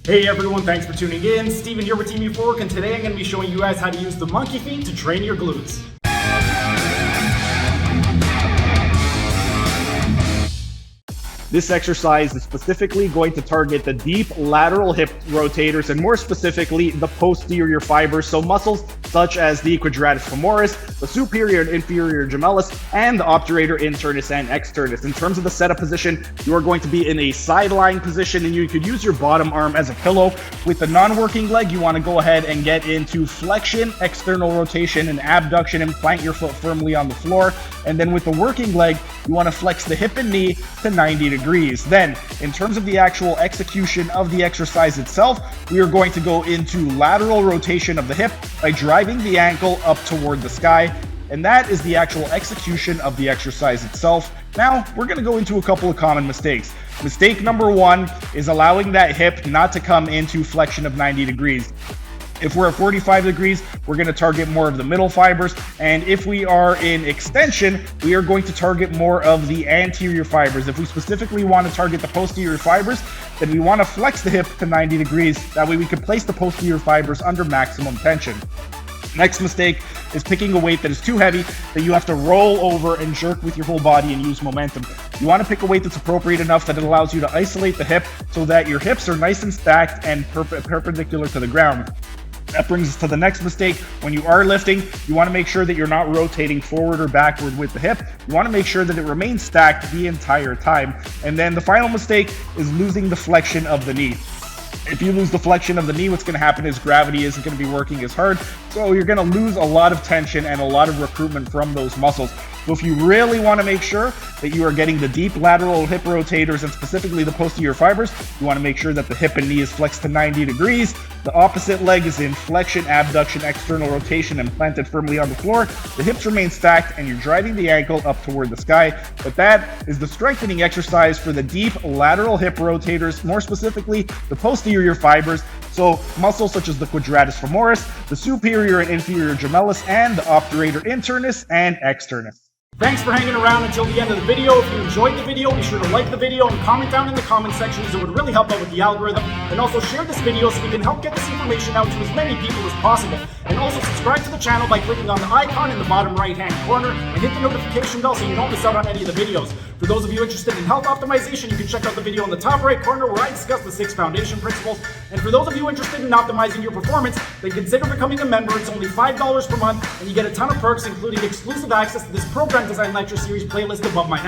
Hey everyone, thanks for tuning in. Steven here with Team Euphoric, and today I'm going to be showing you guys how to use the MonkeyFeet to train your glutes. This exercise is specifically going to target the deep lateral hip rotators and more specifically the posterior fibers, so muscles such as the Quadratus femoris, the superior and inferior gemellus, and the Obturator, Internus, and Externus. In terms of the setup position, you are going to be in a sideline position and you could use your bottom arm as a pillow. With the non-working leg, you want to go ahead and get into flexion, external rotation, and abduction and plant your foot firmly on the floor. And then with the working leg, you want to flex the hip and knee to 90 degrees. Then, in terms of the actual execution of the exercise itself, we are going to go into lateral rotation of the hip by driving the ankle up toward the sky. And that is the actual execution of the exercise itself. Now, we're going to go into a couple of common mistakes. Mistake number one is allowing that hip not to come into flexion of 90 degrees. If we're at 45 degrees, we're going to target more of the middle fibers. And if we are in extension, we are going to target more of the anterior fibers. If we specifically want to target the posterior fibers, then we want to flex the hip to 90 degrees. That way we can place the posterior fibers under maximum tension. Next mistake is picking a weight that is too heavy that you have to roll over and jerk with your whole body and use momentum. You want to pick a weight that's appropriate enough that it allows you to isolate the hip so that your hips are nice and stacked and perpendicular to the ground. That brings us to the next mistake. When you are lifting, you want to make sure that you're not rotating forward or backward with the hip. You want to make sure that it remains stacked the entire time. And then the final mistake is losing the flexion of the knee. If you lose the flexion of the knee, what's going to happen is gravity isn't going to be working as hard. So you're going to lose a lot of tension and a lot of recruitment from those muscles. So if you really want to make sure that you are getting the deep lateral hip rotators and specifically the posterior fibers, you want to make sure that the hip and knee is flexed to 90 degrees. The opposite leg is in flexion, abduction, external rotation, and planted firmly on the floor. The hips remain stacked and you're driving the ankle up toward the sky. But that is the strengthening exercise for the deep lateral hip rotators, more specifically the posterior fibers. So muscles such as the Quadratus femoris, the superior and inferior gemellus, and the Obturator, Internus, and Externus. Thanks for hanging around until the end of the video. If you enjoyed the video, be sure to like the video and comment down in the comment section, as it would really help out with the algorithm. And also share this video so we can help get this information out to as many people as possible. And also subscribe to the channel by clicking on the icon in the bottom right hand corner and hit the notification bell so you don't miss out on any of the videos. For those of you interested in health optimization, you can check out the video in the top right corner where I discuss the 6 foundation principles. And for those of you interested in optimizing your performance, then consider becoming a member. It's only $5 per month and you get a ton of perks, including exclusive access to this program design lecture series playlist above my head.